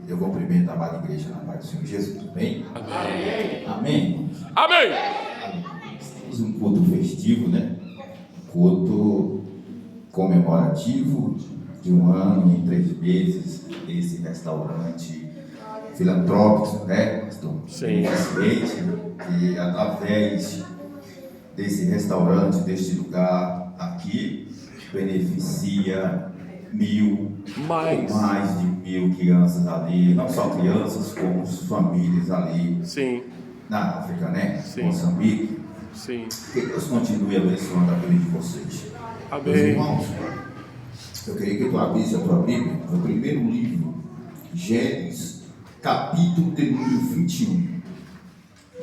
Eu cumprimento a amada igreja na paz do Senhor Jesus, tudo bem? Amém. Amém. Amém. Temos um culto festivo, né? Culto comemorativo de 1 ano e 3 meses desse restaurante filantrópico, né? Pastor? Sim. Que através desse restaurante, deste lugar aqui, beneficia mais de 1.000 crianças ali, não só crianças, como famílias ali. Sim. Na África, né? Sim. Moçambique. Sim. Que Deus continue abençoando a vida de vocês. Amém. Meus irmãos, eu queria que tu abrisse a tua Bíblia no primeiro livro, Gênesis, capítulo de número 21.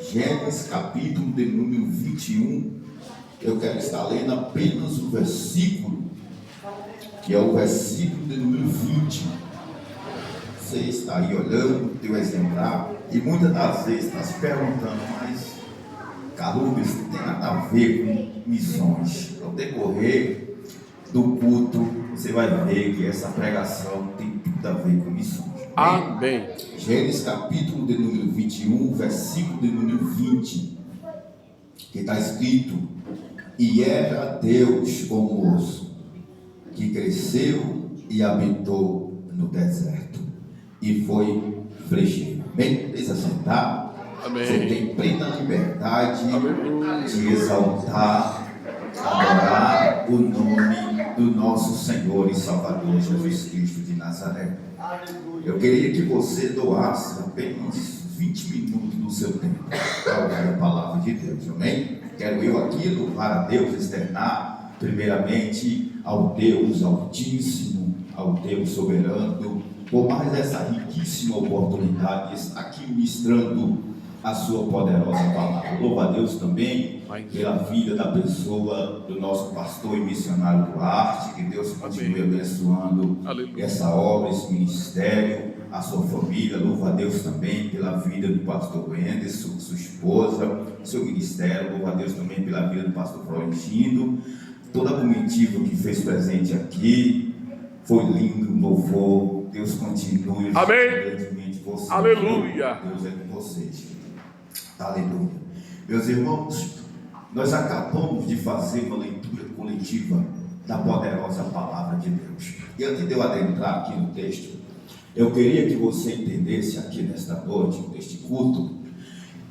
Gênesis, capítulo de número 21. Eu quero estar lendo apenas o versículo, que é o versículo de número 20. Você está aí olhando o teu exemplar e muitas das vezes está se perguntando, mas Carlubis não tem nada a ver com missões. Ao decorrer do culto, você vai ver que essa pregação tem tudo a ver com missões. Amém. Gênesis capítulo de número 21, versículo de número 20, que está escrito: e era Deus o moço, que cresceu e habitou no deserto, e foi flecheiro. Bem, deixa sentar. Amém. Você tem plena liberdade Aleluia. de exaltar, adorar o nome do nosso Senhor e Salvador Jesus Cristo de Nazaré. Eu queria que você doasse apenas 20 minutos do seu tempo para ouvir a palavra de Deus, amém? Quero eu aqui louvar a Deus, externar primeiramente ao Deus Altíssimo, ao Deus Soberano, por mais essa riquíssima oportunidade de estar aqui ministrando a sua poderosa palavra. Louva a Deus também pela vida da pessoa do nosso pastor e missionário Duarte, que Deus continue abençoando essa obra, esse ministério, a sua família. Louva a Deus também pela vida do pastor Wenderson, sua esposa, seu ministério. Louva a Deus também pela vida do pastor Florentino, toda a comitiva que fez presente aqui. Foi lindo, louvor. Deus continue. Amém. Vocês. Aleluia. Deus é com vocês. Aleluia. Meus irmãos, nós acabamos de fazer uma leitura coletiva da poderosa palavra de Deus. E antes de eu adentrar aqui no texto, eu queria que você entendesse aqui nesta noite, neste culto,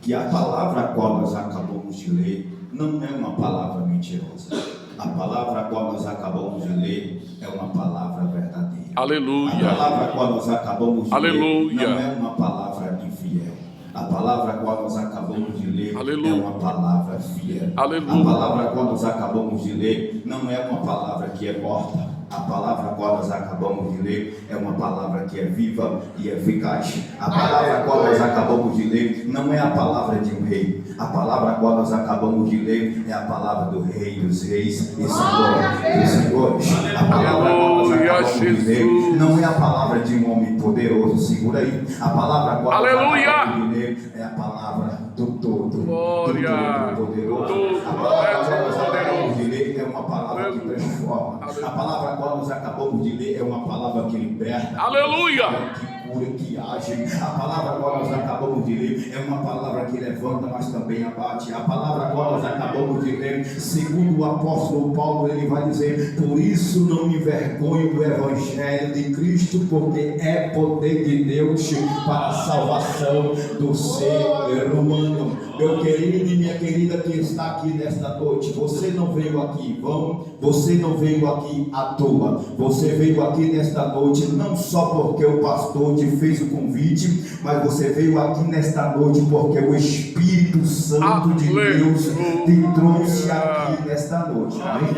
que a palavra a qual nós acabamos de ler não é uma palavra mentirosa. A palavra a qual nós acabamos de ler é uma palavra verdadeira. Aleluia. A palavra a qual nós acabamos de Aleluia. ler não é uma palavra infiel. A palavra a qual nós acabamos de ler Aleluia. é uma palavra fiel. Aleluia. A palavra a qual nós acabamos de ler não é uma palavra que é morta. A palavra a qual nós acabamos de ler é uma palavra que é viva e eficaz. A palavra a qual nós acabamos de ler não é a palavra de um rei. A palavra a qual nós acabamos de ler é a palavra do Rei dos Reis e Senhor dos Senhores. A palavra a qual nós acabamos de ler não é a palavra de um homem poderoso. Segura aí. A palavra a qual nós acabamos de ler é a palavra do Todo-Poderoso. A palavra a qual nós acabamos de ler é uma palavra que transforma. A palavra a qual nós acabamos de ler é uma palavra que liberta. Aleluia. Que cura, que age. A palavra a qual nós acabamos de ler é uma palavra que levanta, mas também abate. A palavra a qual nós acabamos de ler, segundo o apóstolo Paulo, ele vai dizer: por isso não me envergonho do evangelho de Cristo, porque é poder de Deus para a salvação do ser humano. Meu querido e minha querida que está aqui nesta noite, você não veio aqui em vão, você não veio aqui à toa. Você veio aqui nesta noite não só porque o pastor te fez o convite, mas você veio aqui nesta noite porque o Espírito Santo de Deus te trouxe aqui nesta noite. Amém?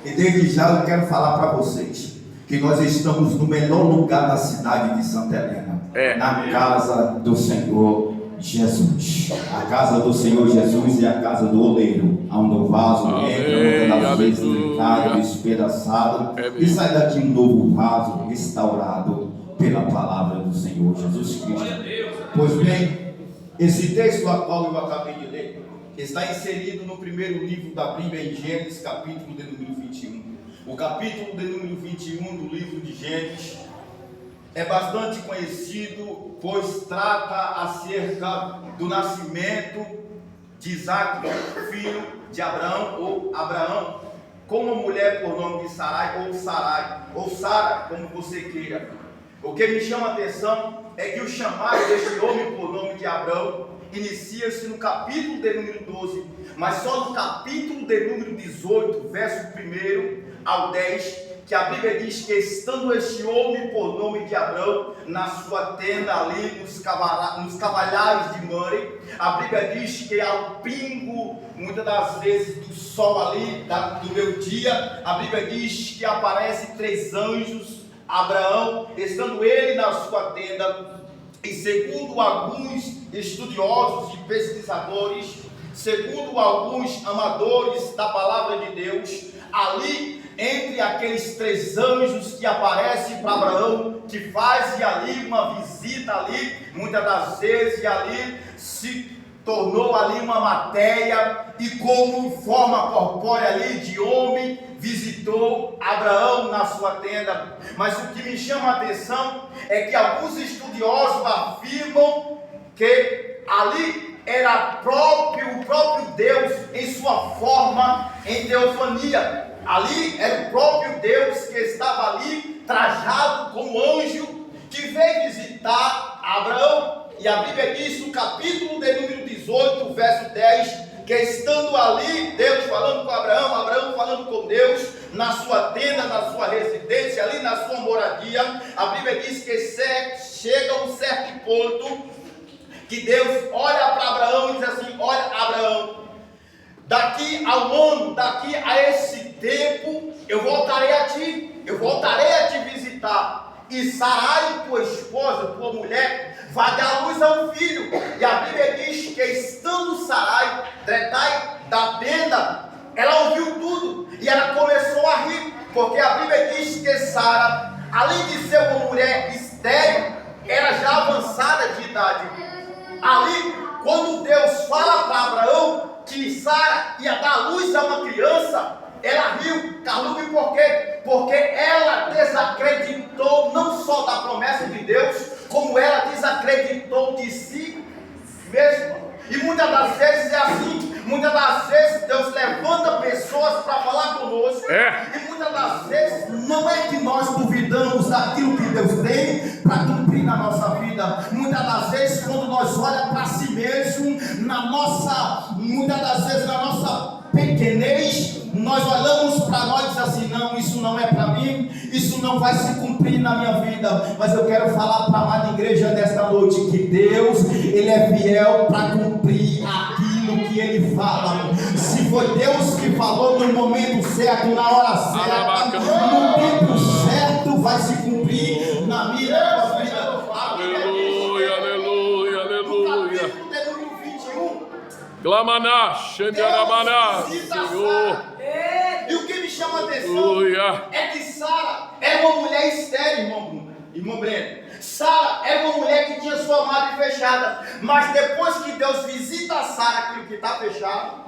E desde já eu quero falar para vocês que nós estamos no melhor lugar da cidade de Santa Helena, na casa do Senhor Jesus. A casa do Senhor Jesus é a casa do oleiro, onde o vaso entra, muitas das vezes ele cai despedaçado, e sai daqui um novo vaso restaurado pela palavra do Senhor Jesus Cristo. Pois bem, esse texto a qual eu acabei de ler está inserido no primeiro livro da Bíblia, em Gênesis, capítulo de número 21. O capítulo de número 21 do livro de Gênesis é bastante conhecido, pois trata acerca do nascimento de Isaac, filho de Abraão, ou Abraão, com uma mulher por nome de Sarai, ou Sara, como você queira. O que me chama a atenção é que o chamado deste homem por nome de Abraão inicia-se no capítulo de número 12, mas só no capítulo de número 18, verso 1 ao 10, que a Bíblia diz que estando este homem por nome de Abraão na sua tenda ali nos cavalheiros de Mamre, a Bíblia diz que ao pingo, muitas das vezes do sol ali, do meio-dia, a Bíblia diz que aparecem 3 anjos, Abraão, estando ele na sua tenda, e segundo alguns estudiosos e pesquisadores, segundo alguns amadores da palavra de Deus, ali entre aqueles 3 anjos que aparecem para Abraão, que fazem ali uma visita ali, muitas das vezes, e ali se tornou ali uma matéria, e como forma corpórea ali de homem, visitou Abraão na sua tenda. Mas o que me chama a atenção é que alguns estudiosos afirmam que ali era o próprio Deus em sua forma em teofania. Ali era o próprio Deus que estava ali trajado como anjo que veio visitar Abraão. E a Bíblia diz no capítulo de número 18, verso 10, que estando ali, Deus falando com Abraão, Abraão falando com Deus, na sua tenda, na sua residência, ali na sua moradia, a Bíblia diz que chega um certo ponto, que Deus olha para Abraão e diz assim: olha, Abraão, daqui ao ano, daqui a esse tempo, eu voltarei a te visitar, e Sarai, tua esposa, tua mulher, vai dar luz a um filho. E a Bíblia diz que estando Sarai, da tenda, ela ouviu tudo, e ela começou a rir, porque a Bíblia diz que Sara, além de ser uma mulher estéril, era já avançada de idade. Ali, quando Deus fala para Abraão que Sara ia dar luz a uma criança, ela riu. Carlume, por quê? Porque ela desacreditou não só da promessa de Deus, como ela desacreditou de si mesma. E muitas das vezes é assim. Muitas das vezes Deus levanta pessoas para falar conosco. E muitas das vezes não é que nós duvidamos daquilo que Deus tem para cumprir na nossa vida. Muitas das vezes, quando nós olhamos para si mesmo, muitas das vezes na nossa pequenez, nós olhamos para nós e dizemos assim: não, isso não é para mim, isso não vai se cumprir na minha vida. Mas eu quero falar para a amada igreja desta noite que Deus, Ele é fiel para cumprir aquilo que Ele fala. Se foi Deus que falou no momento certo, na hora certa, no tempo certo, vai se cumprir na minha vida. Aleluia, aleluia, aleluia. No capítulo 21, Clamaná, Xandiarabaná, Senhor. e o que me chama a atenção é que Sara era uma mulher estéril, irmão Breno. Sara era uma mulher que tinha sua madre fechada, mas depois que Deus visita Sara, aquilo que está fechado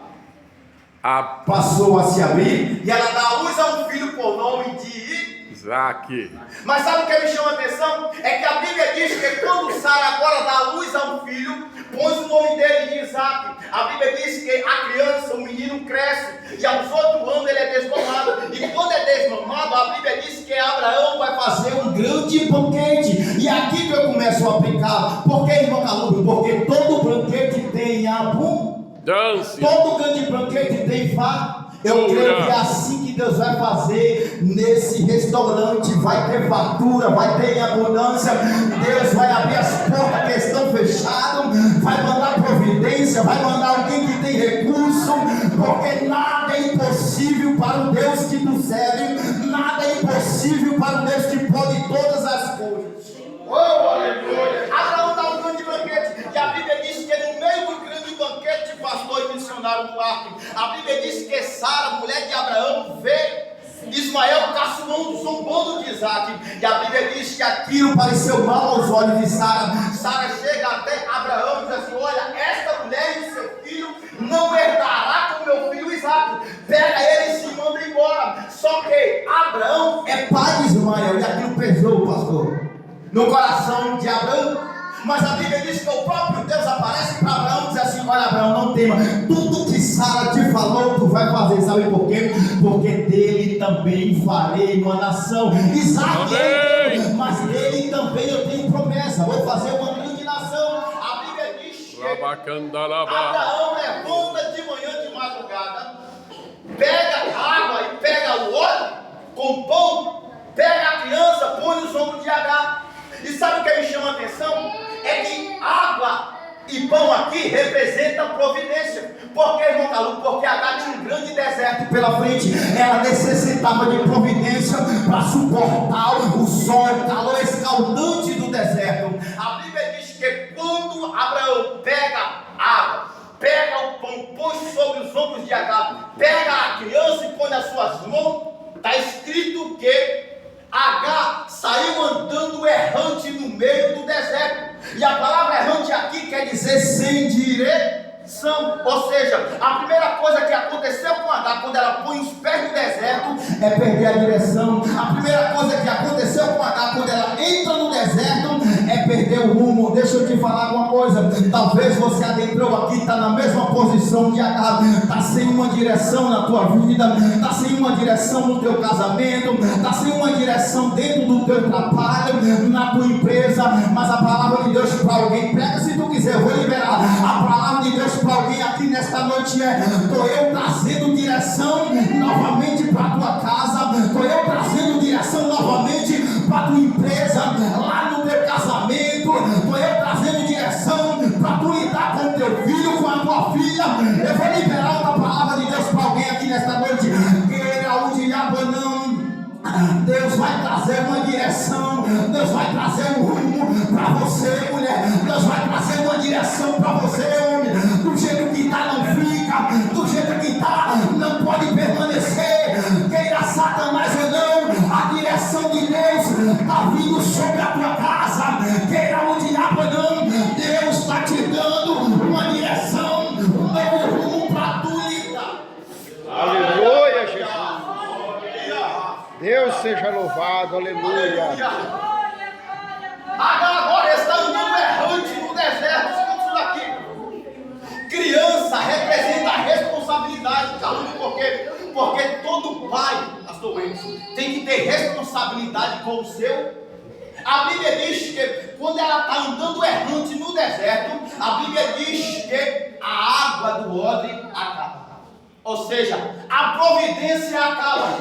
passou a se abrir, e ela dá a luz a um filho por nome de Isaac. Mas sabe o que me chama a atenção? É que a Bíblia diz que quando Sara agora dá a luz a um filho, pôs o nome dele de Isaac. A Bíblia diz que a criança, o menino cresce, e aos 8 anos ele é desmamado. E quando é desmamado, a Bíblia diz que Abraão vai fazer um grande banquete. E aqui que eu começo a aplicar. Por que, irmão Calúbio? Porque todo banquete tem abundância. Todo grande banquete tem fardo. Eu creio que é assim que Deus vai fazer nesse restaurante. Vai ter fartura, vai ter abundância. Deus vai abrir as portas que estão fechadas, vai mandar providência, vai mandar alguém que tem recurso, porque nada é impossível para o Deus que nos serve, nada é impossível para o Deus que pode todas as coisas. Oh, aleluia! Abraão dá um grande banquete, e a Bíblia diz que no meio do grande banquete, pastor e missionário do Acre, a Bíblia diz que Sara, mulher de Abraão, vê Ismael caçoando, zombando de Isaac, e a Bíblia diz que aquilo pareceu mal aos olhos de Sara. Sara chega até Abraão e diz assim: olha, esta mulher e seu filho não herdará com meu filho Isaac, pega ele e se manda embora. Só que Abraão é pai de Ismael, e aquilo pesou, pastor. no coração de Abraão. Mas a Bíblia diz que o próprio Deus aparece para Abraão e diz assim: olha, Abraão, não tema, tudo que Sara te falou, tu vai fazer. Sabe por quê? Porque dele também farei uma nação. Isaac é Deus, mas dele também eu tenho promessa, vou fazer uma grande nação. A Bíblia diz que Abraão levanta de manhã de madrugada, pega água e pega o óleo com pão, pega a criança, põe nos ombros de Agar. E sabe o que me chama a atenção? É que água e pão aqui representam providência. Por que, irmão Calu? Porque Agar tinha um grande deserto pela frente. Ela necessitava de providência para suportar o sol, o calor escaldante do deserto. A Bíblia diz que quando Abraão pega água, pega o pão, põe sobre os ombros de Agar, pega a criança e põe nas suas mãos, está escrito que Agar saiu andando errante no meio do deserto. E a palavra errante aqui quer dizer sem direção. Ou seja, a primeira coisa que aconteceu com Agar quando ela põe os pés no deserto é perder a direção. A primeira coisa que aconteceu com Agar quando ela entra no deserto é perder o rumo. Deixa eu te falar uma coisa. Talvez você adentrou aqui, está na mesma posição que Agar, está sem uma direção na tua vida, está sem uma direção no teu casamento, está sem uma direção dentro do teu trabalho, na tua empresa. Mas a palavra de Deus para alguém, prega se tu quiser, eu vou liberar. A palavra de Deus para alguém aqui nesta noite é: estou eu trazendo direção novamente para a tua casa, estou eu trazendo direção novamente para a tua empresa, lá no teu casamento, estou eu trazendo direção para tu lidar com o teu filho, com a tua filha. Eu vou liberar uma palavra de Deus para alguém aqui nesta noite. Queira o diabo não, Deus vai trazer uma direção, Deus vai trazer um rumo para você, mulher. Deus vai trazer uma direção para você, homem. Do jeito que está não fica, do jeito que está não pode permanecer. Queira Satanás ou não, a direção de Deus está vindo sobre a tua casa. Queira o diabo ou não, Deus está te dando uma direção, um novo rumo para tu lidar. Aleluia, Jesus. Deus seja louvado, aleluia. Agar agora está andando errante no deserto. Escuta isso daqui. Criança representa a responsabilidade. Por quê? Porque todo pai, pastor Wilson, tem que ter responsabilidade com o seu. A Bíblia diz que quando ela está andando errante no deserto, a Bíblia diz que a água do odre acaba. Ou seja, a providência acaba.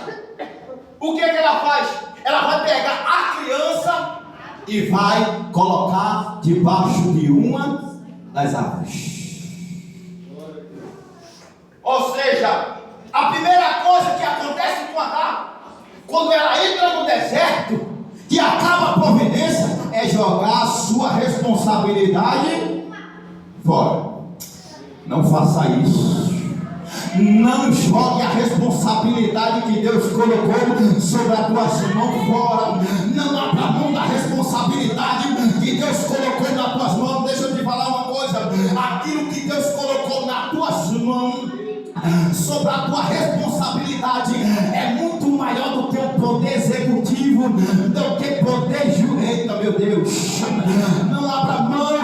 O que ela faz? Ela vai pegar a criança e vai colocar debaixo de uma das árvores. Ou seja, a primeira coisa que acontece com Agar, quando ela entra no deserto e acaba a providência, é jogar a sua responsabilidade fora. Não faça isso. Não jogue a responsabilidade que Deus colocou sobre as tuas mãos fora. Não abra mão da responsabilidade que Deus colocou nas tuas mãos. Deixa eu te falar uma coisa. Aquilo que Deus colocou nas tuas mãos, sobre a tua responsabilidade, é muito maior do que o poder executivo, do que poder jurídico. Eita, meu Deus. Não abra mão,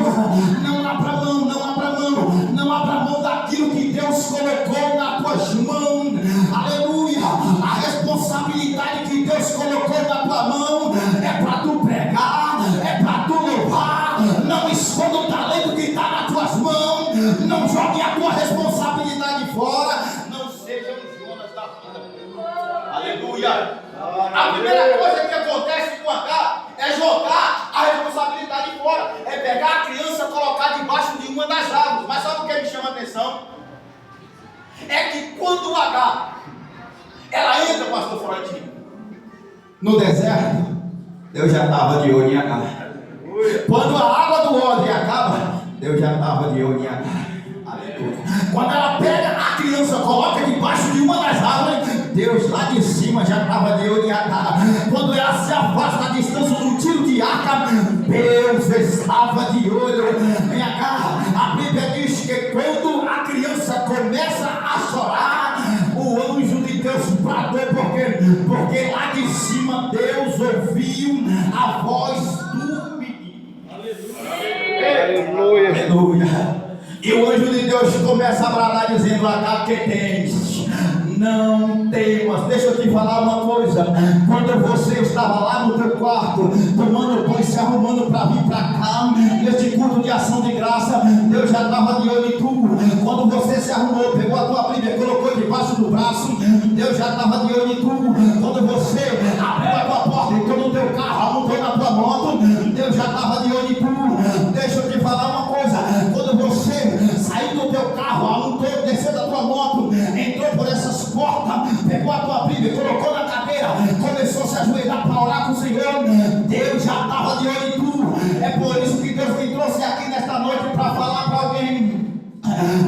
não abra mão, não abra mão, não abra mão daquilo que Deus colocou nas tuas mãos. Aleluia. A responsabilidade que Deus colocou na tua mão é para tu pregar, é para tu louvar. Não esconda o talento que está nas tuas mãos. Não jogue a tua responsabilidade fora. Não seja um Jonas da vida. Aleluia. A primeira coisa que acontece com Agar é jogar a responsabilidade fora. É pegar a criança e colocar debaixo de uma das árvores. Mas sabe o que me chama a atenção? É que quando Agar, ela entra, pastor Florentino, no deserto, Deus já estava de olho em Agar. Quando a água do odre acaba, Deus já estava de olho em Agar. Aleluia. Quando ela pega a criança, coloca debaixo de uma das árvores, Deus lá de cima já estava de olho em Agar. Quando ela se afasta a distância do tiro de arca, Deus estava de olho em Agar. A Bíblia diz que quando a criança começa a chorar, o anjo de Deus bradou, porque lá de cima Deus ouviu a voz do E o anjo de Deus começa a bradar dizendo: H, que tens? Não temas. Deixa eu te falar uma coisa. Quando você estava lá no teu quarto, tomando banho, se arrumando para vir para cá, neste culto de ação de graça, Deus já estava de olho em tu. Quando você se arrumou, pegou a tua Bíblia, colocou debaixo do braço, Deus já estava de olho em tu. Quando você abriu a tua porta, entrou no teu carro, montou na tua moto, Deus já estava de olho em tu. Deixa eu te falar uma coisa. Quando você saiu do teu carro, desceu da tua moto, entrou por essas portas, pegou a tua Bíblia, colocou na cadeira, começou a se ajoelhar para orar com o Senhor, Deus já estava de olho em tu. É por isso que Deus me trouxe aqui nesta noite para falar para alguém.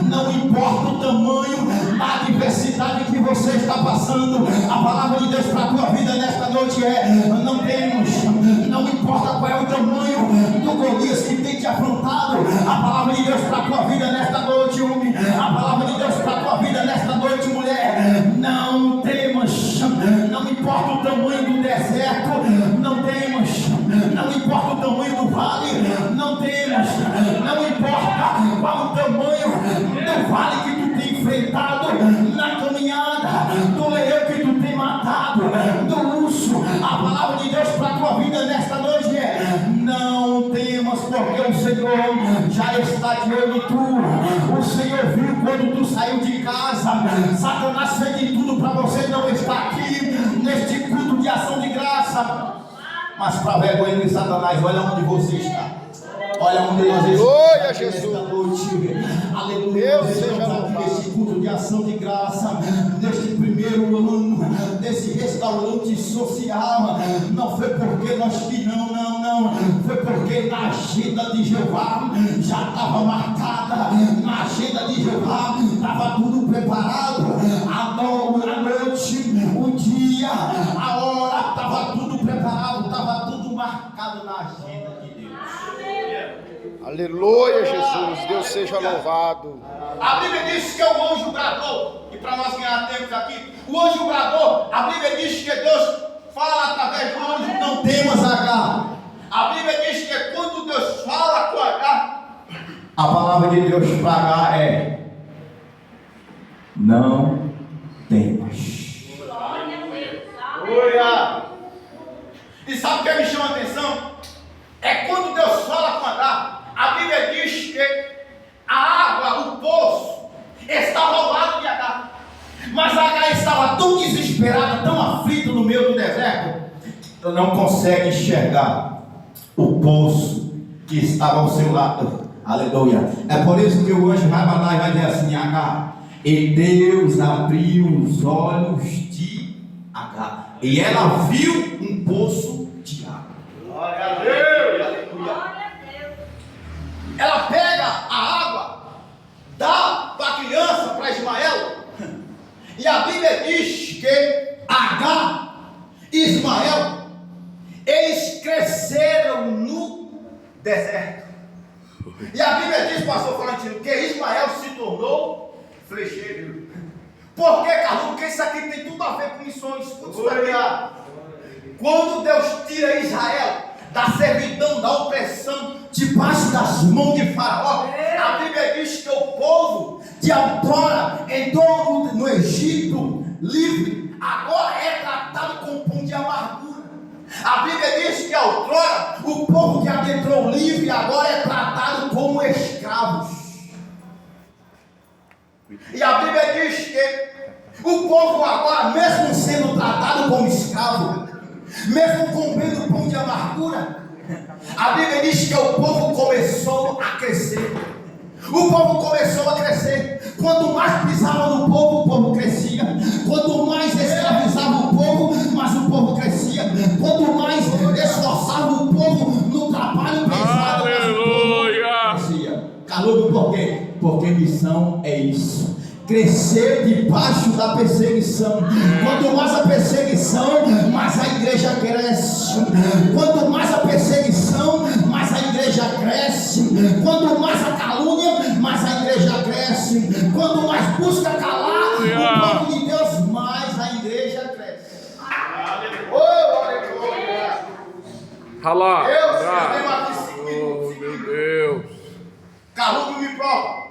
Não importa o tamanho da adversidade que você está passando, a palavra de Deus para a tua vida nesta noite é: não temos, não importa qual é o tamanho do Golias que tem te afrontado, a palavra de Deus para a tua vida nesta noite, homem, a palavra de Deus para a tua vida nesta noite, mulher, não temas, não importa o tamanho do deserto, não temas, não importa o tamanho do vale, não temas, não importa qual o tamanho do vale que tu tem enfrentado na caminhada, do leão que tu tem matado, do urso, a palavra de Deus para a tua vida nesta noite é: não temas, porque o Senhor já está de olho em tu. O Senhor viu quando tu saiu de casa. Satanás fez de tudo para você não estar aqui neste culto de ação de graça, mas para vergonha de Satanás, olha onde você está. Olha onde nós estamos nesta noite. Aleluia. Nós estamos aqui neste culto de ação de graça, neste primeiro ano desse restaurante social. Não foi porque nós que não. Foi porque na agenda de Jeová já estava marcada. Na agenda de Jeová estava tudo preparado. A noite, o dia, a hora, estava tudo preparado, estava tudo marcado na agenda de Deus. Aleluia, Jesus. Deus seja louvado. A Bíblia diz que o anjo bradou, e para nós ganhar tempo aqui, o anjo bradou. A Bíblia diz que Deus fala através do anjo: não temas, H. A Bíblia diz que quando Deus fala com H, a palavra de Deus para H é: não temas. Aleluia. E sabe o que me chama a atenção? É quando Deus fala com H. A Bíblia diz que a água, o poço, estava ao lado de H. Mas H estava tão desesperada, tão aflita no meio do deserto, ela não consegue enxergar o poço que estava ao seu lado. Aleluia. É por isso que o anjo vai lá e vai dizer assim: H. E Deus abriu os olhos de H. E ela viu um poço de água. Glória a Deus. Aleluia. Ela pega a água, dá para a criança, para Ismael, e a Bíblia diz que H e Ismael, eles cresceram no deserto. E a Bíblia diz, pastor Florentino, que Ismael se tornou flecheiro. Por que, Carlos? Porque isso aqui tem tudo a ver com missões. Quando Deus tira Israel da servidão, da opressão, debaixo das mãos de Faraó, a Bíblia diz que o povo de outrora entrou no Egito livre, agora é tratado com pão de amargura. A Bíblia diz que outrora o povo que adentrou livre agora é tratado como escravos. E a Bíblia diz que o povo agora, mesmo sendo tratado como escravo, mesmo comendo pão de amargura, a Bíblia diz que o povo começou a crescer. O povo começou a crescer. Quanto mais pisava no povo, o povo crescia. Quanto mais escravizava o povo, mais o povo crescia. Quanto mais esforçava o povo no trabalho pesado, aleluia, crescia. Calor, por quê? Porque missão é isso. Crescer debaixo da perseguição. Quanto mais a perseguição, mais a igreja cresce. Quanto mais a perseguição, mais a igreja cresce. Quanto mais a calúnia, mais a igreja cresce. Quanto mais busca calar o povo de Deus, mais a igreja cresce. Aleluia. Alá. Deus, eu tenho aqui 5 Oh, minutos. meu Deus. Calúnia me prova.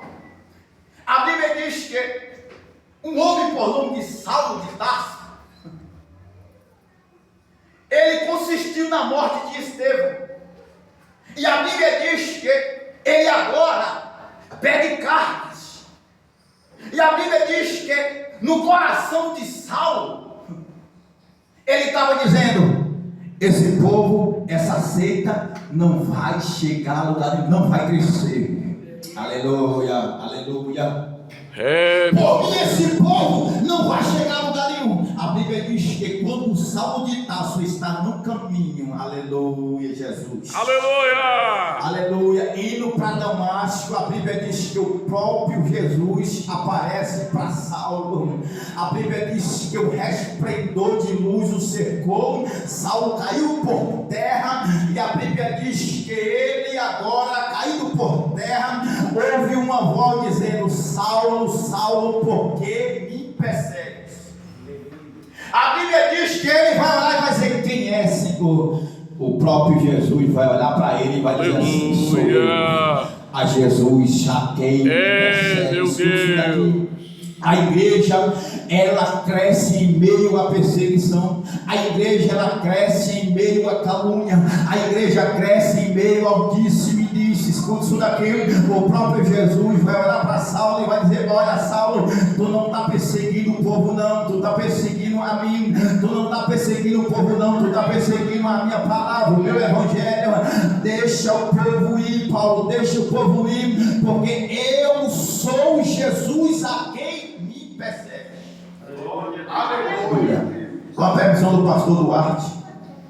E a Bíblia diz que ele agora pede cartas. E a Bíblia diz que no coração de Saulo, ele estava dizendo: esse povo, essa seita não vai chegar a lugar nenhum, não vai crescer. Aleluia, aleluia. Porque esse povo não vai chegar a lugar nenhum. A Bíblia diz que quando Saulo de Tarso está no caminho, aleluia, Jesus, Aleluia. aleluia, indo para Damasco, a Bíblia diz que o próprio Jesus aparece para Saulo. A Bíblia diz que o resplendor de luz o cercou, Saulo caiu por terra, e a Bíblia diz que ele agora, caído por terra, ouve uma voz dizendo: Saulo, Saulo, por que me persegues? A Bíblia diz que ele vai olhar e vai dizer: quem é, Senhor? O próprio Jesus vai olhar para ele e vai dizer assim: sou eu. A Jesus a quem me persegue. Meu Deus. A igreja, ela cresce em meio à perseguição. A igreja, ela cresce em meio à calúnia. A igreja cresce em meio ao disse-me-disse. Escuta isso daqui. O próprio Jesus vai olhar para Saulo e vai dizer: olha, Saulo, tu não está perseguindo o povo não, tu está perseguindo a mim. Tu não está perseguindo o povo não, tu está perseguindo a minha palavra, o meu evangelho. Deixa o povo ir, Paulo, deixa o povo ir, porque eu sou Jesus a quem me persegue. Aleluia. Com a permissão do pastor Duarte,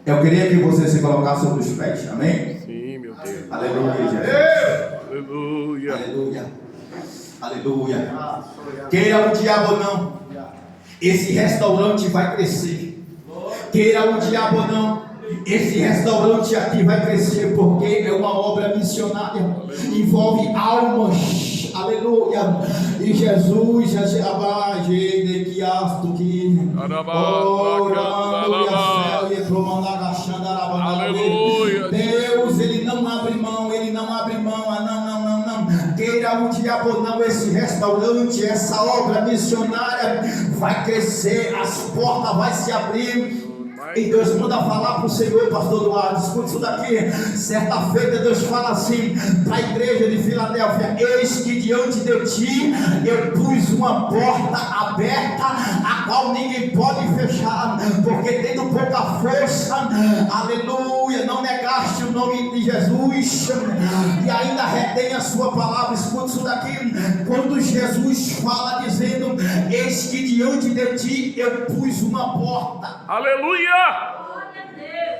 eu queria que você se colocasse sobre os pés, amém? Sim, meu Deus. Aleluia, Jesus. Aleluia. Aleluia. Aleluia. Queira o diabo ou não, esse restaurante vai crescer. Queira o diabo ou não, esse restaurante aqui vai crescer, porque é uma obra missionária, envolve almas. Aleluia. E Jesus Deus, ele não abre mão, ele não abre mão. Não. Queira o diabo não, esse restaurante, essa obra missionária vai crescer, as portas vão se abrir. E Deus manda falar para o Senhor, pastor Duarte, escuta isso daqui. Certa feita Deus fala assim para a igreja de Filadélfia: eis que diante de ti eu pus uma porta aberta, a qual ninguém pode fechar, porque tendo pouca força, aleluia, não negaste o nome de Jesus e ainda retém a sua palavra. Escuta isso daqui. Quando Jesus fala dizendo: eis que diante de ti eu pus uma porta, Aleluia.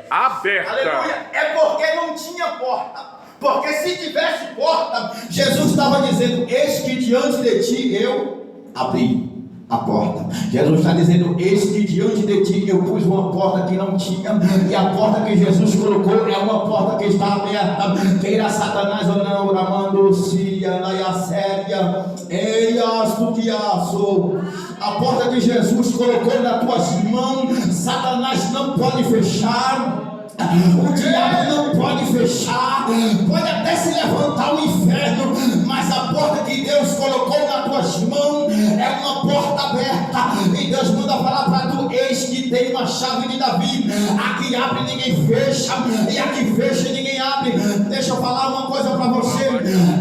Aberta. Aleluia. É porque não tinha porta. Porque se tivesse porta, Jesus estava dizendo: eis que diante de ti eu abri a porta. Jesus está dizendo: eis que diante de ti eu pus uma porta que não tinha, e a porta que Jesus colocou é uma porta que está aberta. Queira Satanás ou não, Ramando-se a séria, eias do diaço. A porta que Jesus colocou nas tuas mãos, Satanás não pode fechar. O diabo não pode fechar, pode até se levantar o inferno, mas a porta que Deus colocou nas tuas mãos é uma porta aberta. E Deus manda falar para tu: eis que tem uma chave de Davi, a que abre ninguém fecha, e a que fecha ninguém abre. Deixa eu falar uma coisa para você: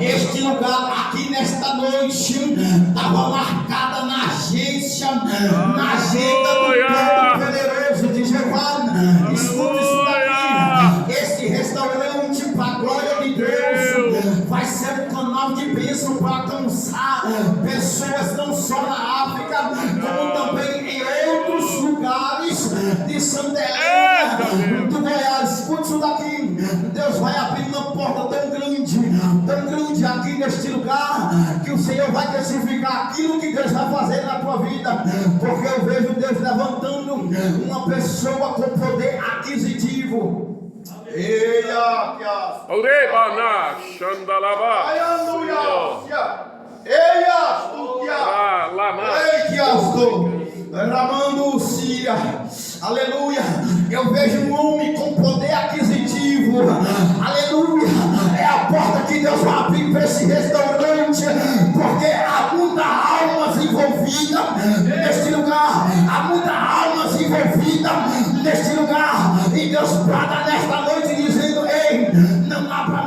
este lugar aqui nesta noite estava marcada na agência, na agenda do Todo-Poderoso de Jeová. Escuta isso daqui. Esse restaurante, para a glória de Deus, vai ser um canal de bênção para alcançar pessoas não só na África, como também em outros lugares de Santa Helena, do Goiás. Escute isso daqui. Deus vai abrir uma porta tão grande aqui neste lugar, que o Senhor vai testificar aquilo que Deus vai fazer na tua vida, porque eu vejo Deus levantando uma pessoa com poder aquisitivo. Eia, Orebana, Xandalaba. Aleluia. Eu vejo um homem com poder aquisitivo. Aleluia. É a porta que Deus vai abrir para esse restaurante, porque há muitas almas envolvidas neste lugar. Há muitas almas envolvidas neste lugar. E Deus brada nesta noite dizendo: ei, não abra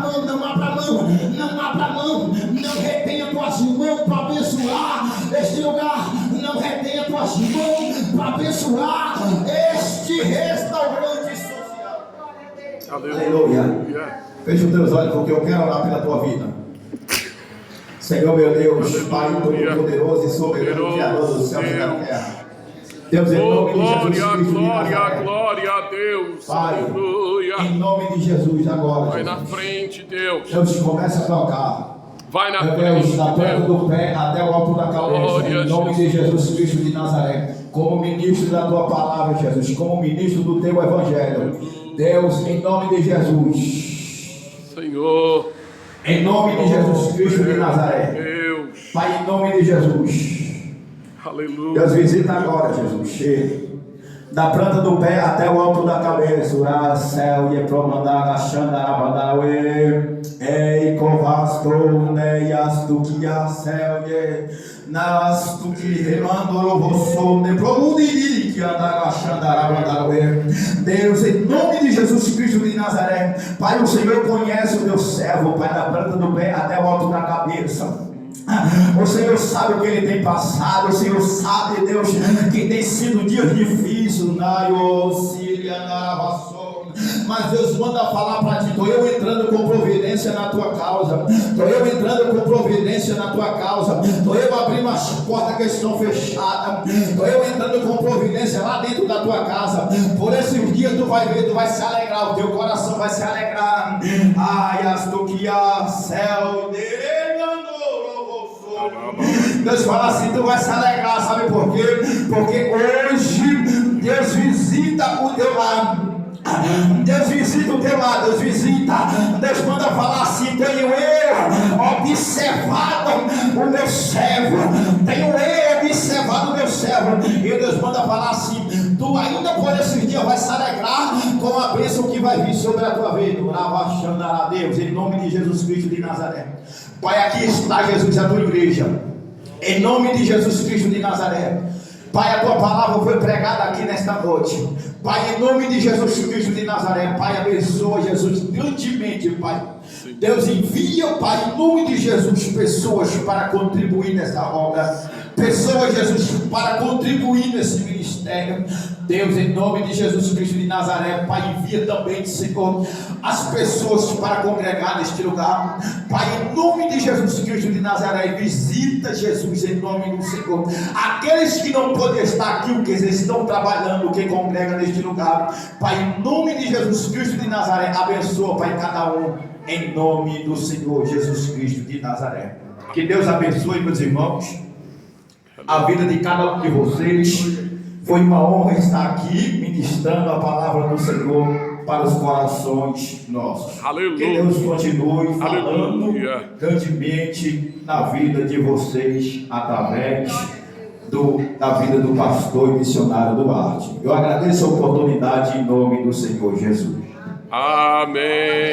Aleluia. Fecha os teus olhos porque eu quero orar pela tua vida. Senhor meu Deus, Pai todo-poderoso e soberano, Criador dos céus e da terra. Deus, em Oh, nome de Jesus glória, Cristo de glória, Nazaré. glória a Deus. Pai, Aleluia. em nome de Jesus agora, Vai na Jesus. frente, Deus. Deus, começa a tocar. Vai na Meu frente, Deus, da planta Deus. do pé até o alto da cabeça, Glória em nome a de Jesus Cristo de Nazaré, como ministro da tua palavra, Jesus, como ministro do teu evangelho, Deus, em nome de Jesus, Senhor. em nome de Jesus Cristo de Nazaré, Deus. Pai, em nome de Jesus, Aleluia. Deus, visita agora, Jesus, da planta do pé até o alto da cabeça, ura céu e promandar a xandarabadaue, ei covasto neias do que a céu e nas do que remando você ne promundi que andar a xandarabadaue. Deus, em nome de Jesus Cristo de Nazaré, Pai, o Senhor conhece o teu servo, Pai, da planta do pé até o alto da cabeça. O Senhor sabe o que ele tem passado. O Senhor sabe, Deus, que tem sido dias difíceis. Mas Deus manda falar para ti. Estou eu entrando com providência na tua causa. Estou eu entrando com providência na tua causa. Estou eu abrindo as portas que estão fechadas. Estou eu entrando com providência lá dentro da tua casa. Por esses dias tu vai ver, tu vai se alegrar. O teu coração vai se alegrar. Ai, as do que a céu dele. Deus fala assim, tu vai se alegrar, sabe por quê? Porque hoje Deus visita o teu lar. Deus visita o teu lar, Deus visita. Deus manda falar assim, tenho eu observado o meu servo. Tenho eu observado o meu servo. E Deus manda falar assim, tu ainda por esses dias vai se alegrar com a bênção que vai vir sobre a tua vida. A Deus, em nome de Jesus Cristo de Nazaré. Pai, aqui está Jesus, a tua igreja. Em nome de Jesus Cristo de Nazaré. Pai, a tua palavra foi pregada aqui nesta noite. Pai, em nome de Jesus Cristo de Nazaré. Pai, abençoa Jesus grandemente, Pai. Deus envia, Pai, em nome de Jesus, pessoas para contribuir nessa obra. Pessoas, Jesus, para contribuir nesse ministério. Deus, em nome de Jesus Cristo de Nazaré, Pai, envia também, Senhor, as pessoas para congregar neste lugar. Pai, em nome de Jesus Cristo de Nazaré, visita, Jesus, em nome do Senhor. Aqueles que não podem estar aqui, o que eles estão trabalhando, que congrega neste lugar. Pai, em nome de Jesus Cristo de Nazaré, abençoa, Pai, cada um, em nome do Senhor Jesus Cristo de Nazaré. Que Deus abençoe, meus irmãos, a vida de cada um de vocês. Foi uma honra estar aqui ministrando a palavra do Senhor para os corações nossos. Aleluia. Que Deus continue falando Aleluia. grandemente na vida de vocês através da vida do pastor e missionário Duarte. Eu agradeço a oportunidade em nome do Senhor Jesus. Amém.